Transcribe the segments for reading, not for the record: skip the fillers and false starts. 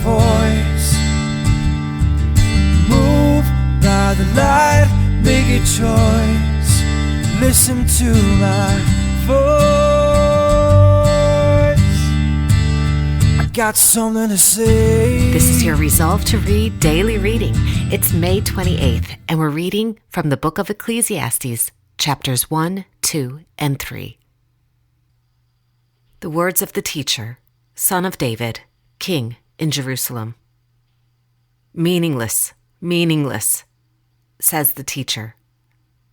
voice. Move by the light, make a choice. Listen to my voice. I got something to say. This is your Resolve to Read Daily Reading. It's May 28th, and we're reading from the book of Ecclesiastes, chapters 1, 2, and 3. The words of the teacher, son of David, king in Jerusalem. Meaningless, meaningless, says the teacher.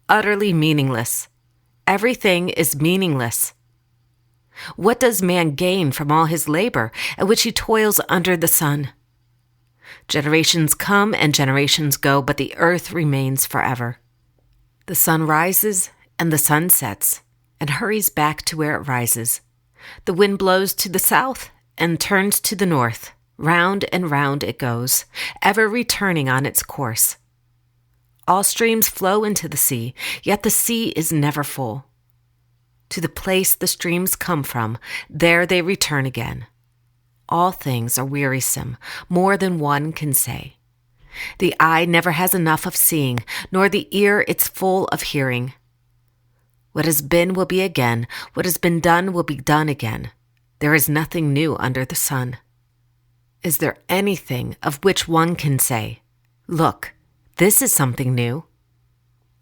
Utterly meaningless. Everything is meaningless. What does man gain from all his labor at which he toils under the sun? Generations come and generations go, but the earth remains forever. The sun rises and the sun sets and hurries back to where it rises. The wind blows to the south and turns to the north. Round and round it goes, ever returning on its course. All streams flow into the sea, yet the sea is never full. To the place the streams come from, there they return again. All things are wearisome, more than one can say. The eye never has enough of seeing, nor the ear its full of hearing. What has been will be again, what has been done will be done again. There is nothing new under the sun. Is there anything of which one can say, "Look, this is something new"?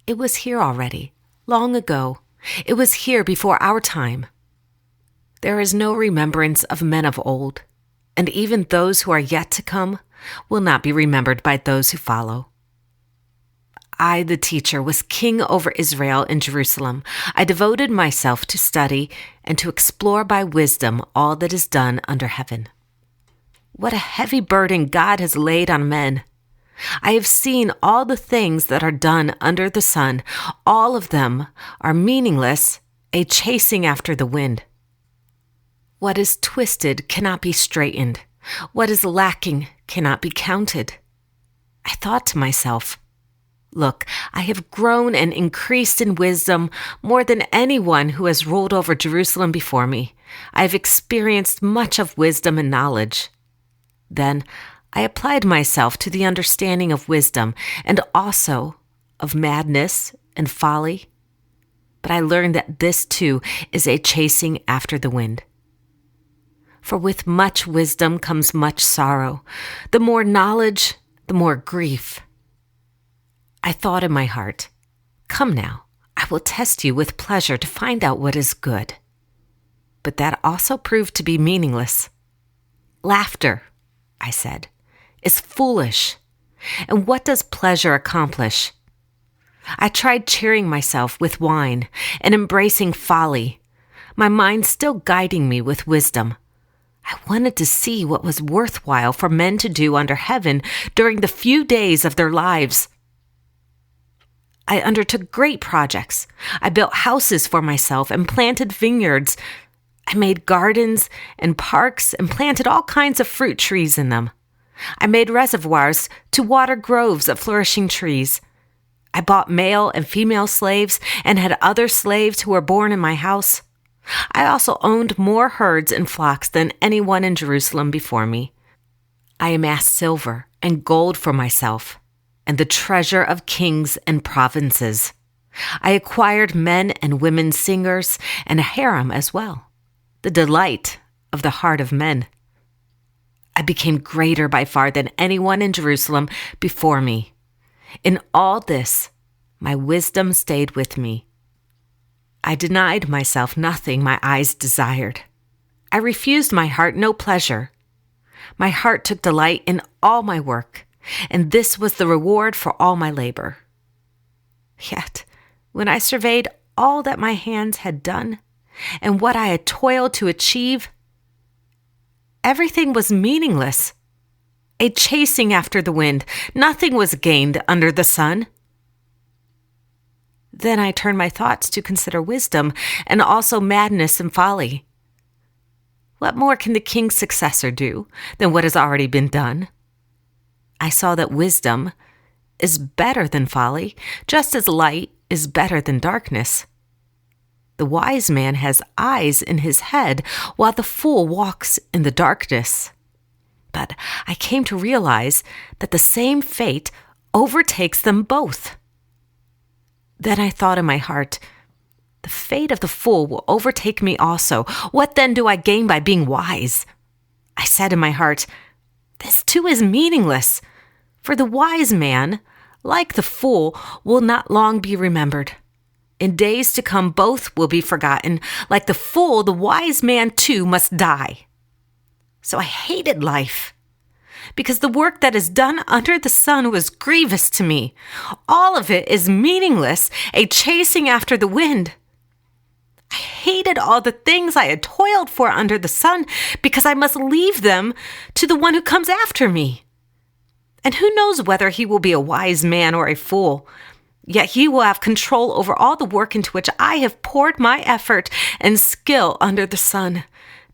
It was here already, long ago. It was here before our time. There is no remembrance of men of old, and even those who are yet to come will not be remembered by those who follow. I, the teacher, was king over Israel in Jerusalem. I devoted myself to study and to explore by wisdom all that is done under heaven. What a heavy burden God has laid on men. I have seen all the things that are done under the sun. All of them are meaningless, a chasing after the wind. What is twisted cannot be straightened. What is lacking cannot be counted. I thought to myself, look, I have grown and increased in wisdom more than anyone who has ruled over Jerusalem before me. I have experienced much of wisdom and knowledge. Then I applied myself to the understanding of wisdom and also of madness and folly. But I learned that this too is a chasing after the wind. For with much wisdom comes much sorrow. The more knowledge, the more grief. I thought in my heart, come now, I will test you with pleasure to find out what is good. But that also proved to be meaningless. Laughter, I said, is foolish. And what does pleasure accomplish? I tried cheering myself with wine and embracing folly, my mind still guiding me with wisdom. I wanted to see what was worthwhile for men to do under heaven during the few days of their lives. I undertook great projects. I built houses for myself and planted vineyards. I made gardens and parks and planted all kinds of fruit trees in them. I made reservoirs to water groves of flourishing trees. I bought male and female slaves and had other slaves who were born in my house. I also owned more herds and flocks than anyone in Jerusalem before me. I amassed silver and gold for myself and the treasure of kings and provinces. I acquired men and women singers and a harem as well, the delight of the heart of men. I became greater by far than anyone in Jerusalem before me. In all this, my wisdom stayed with me. I denied myself nothing my eyes desired. I refused my heart no pleasure. My heart took delight in all my work, and this was the reward for all my labor. Yet, when I surveyed all that my hands had done and what I had toiled to achieve, everything was meaningless, a chasing after the wind. Nothing was gained under the sun. Then I turned my thoughts to consider wisdom and also madness and folly. What more can the king's successor do than what has already been done? I saw that wisdom is better than folly, just as light is better than darkness. The wise man has eyes in his head, while the fool walks in the darkness. But I came to realize that the same fate overtakes them both. Then I thought in my heart, the fate of the fool will overtake me also. What then do I gain by being wise? I said in my heart, this too is meaningless, for the wise man, like the fool, will not long be remembered. In days to come, both will be forgotten. Like the fool, the wise man too must die. So I hated life, because the work that is done under the sun was grievous to me. All of it is meaningless, a chasing after the wind. I hated all the things I had toiled for under the sun, because I must leave them to the one who comes after me. And who knows whether he will be a wise man or a fool? Yet he will have control over all the work into which I have poured my effort and skill under the sun.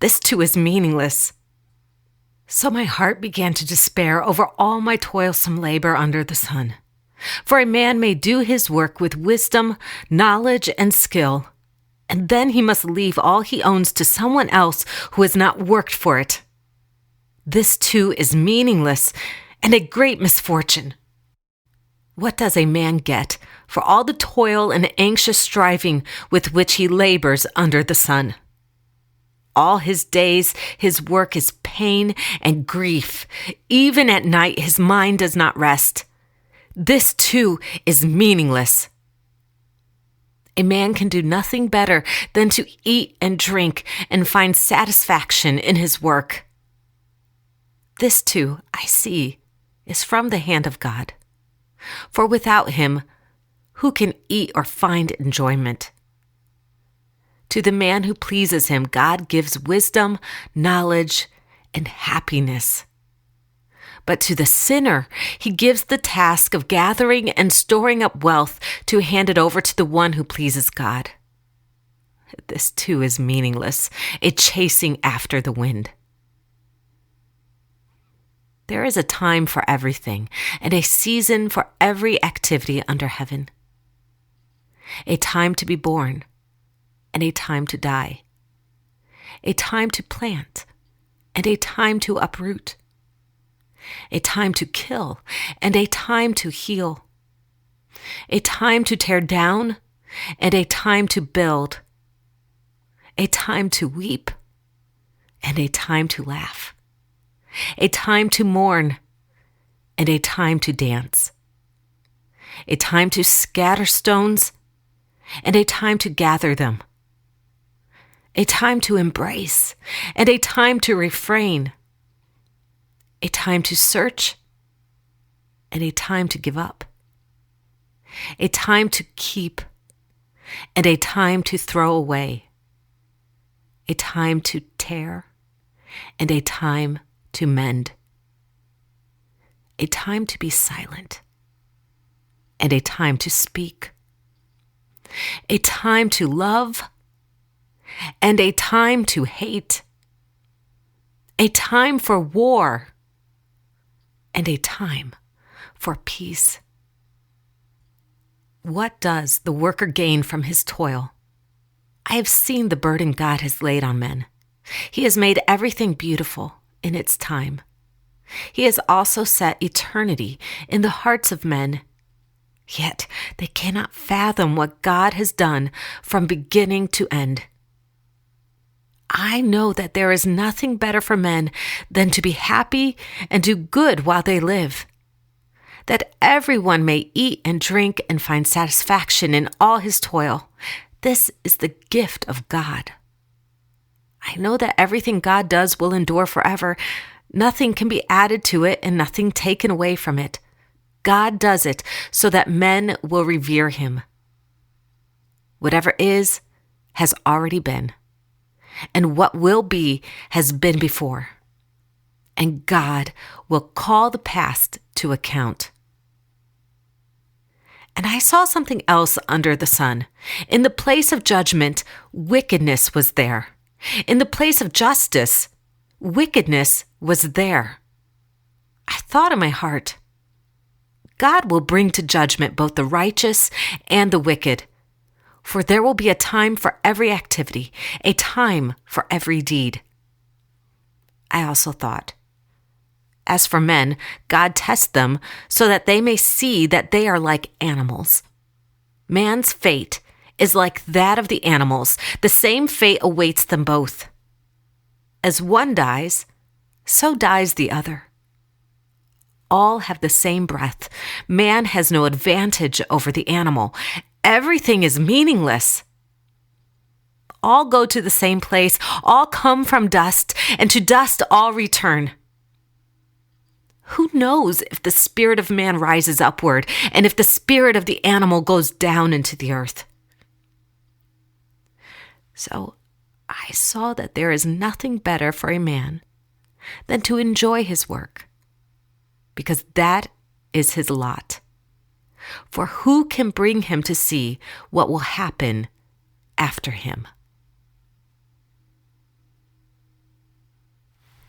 This too is meaningless. So my heart began to despair over all my toilsome labor under the sun. For a man may do his work with wisdom, knowledge, and skill, and then he must leave all he owns to someone else who has not worked for it. This too is meaningless and a great misfortune. What does a man get for all the toil and anxious striving with which he labors under the sun? All his days, his work is pain and grief. Even at night, his mind does not rest. This too is meaningless. A man can do nothing better than to eat and drink and find satisfaction in his work. This too, I see, is from the hand of God. For without him, who can eat or find enjoyment? To the man who pleases him, God gives wisdom, knowledge, and happiness. But to the sinner, he gives the task of gathering and storing up wealth to hand it over to the one who pleases God. This too is meaningless, a chasing after the wind. There is a time for everything, and a season for every activity under heaven. A time to be born, and a time to die. A time to plant, and a time to uproot. A time to kill, and a time to heal. A time to tear down, and a time to build. A time to weep, and a time to laugh. A time to mourn, and a time to dance. A time to scatter stones, and a time to gather them. A time to embrace, and a time to refrain. A time to search, and a time to give up. A time to keep, and a time to throw away. A time to tear, and a time to mend. A time to be silent, and a time to speak. A time to love, and a time to hate. A time for war, and a time for peace. What does the worker gain from his toil? I have seen the burden God has laid on men. He has made everything beautiful in its time. He has also set eternity in the hearts of men. Yet they cannot fathom what God has done from beginning to end. I know that there is nothing better for men than to be happy and do good while they live, that everyone may eat and drink and find satisfaction in all his toil. This is the gift of God. I know that everything God does will endure forever. Nothing can be added to it and nothing taken away from it. God does it so that men will revere him. Whatever is has already been, and what will be has been before. And God will call the past to account. And I saw something else under the sun. In the place of judgment, wickedness was there. In the place of justice, wickedness was there. I thought in my heart, God will bring to judgment both the righteous and the wicked, for there will be a time for every activity, a time for every deed. I also thought, As for men, God tests them so that they may see that they are like animals. Man's fate is like that of the animals. The same fate awaits them both. As one dies, so dies the other. All have the same breath. Man has no advantage over the animal. Everything is meaningless. All go to the same place. All come from dust, and to dust all return. Who knows if the spirit of man rises upward, and if the spirit of the animal goes down into the earth? So I saw that there is nothing better for a man than to enjoy his work, because that is his lot. For who can bring him to see what will happen after him?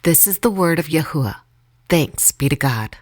This is the word of Yahuwah. Thanks be to God.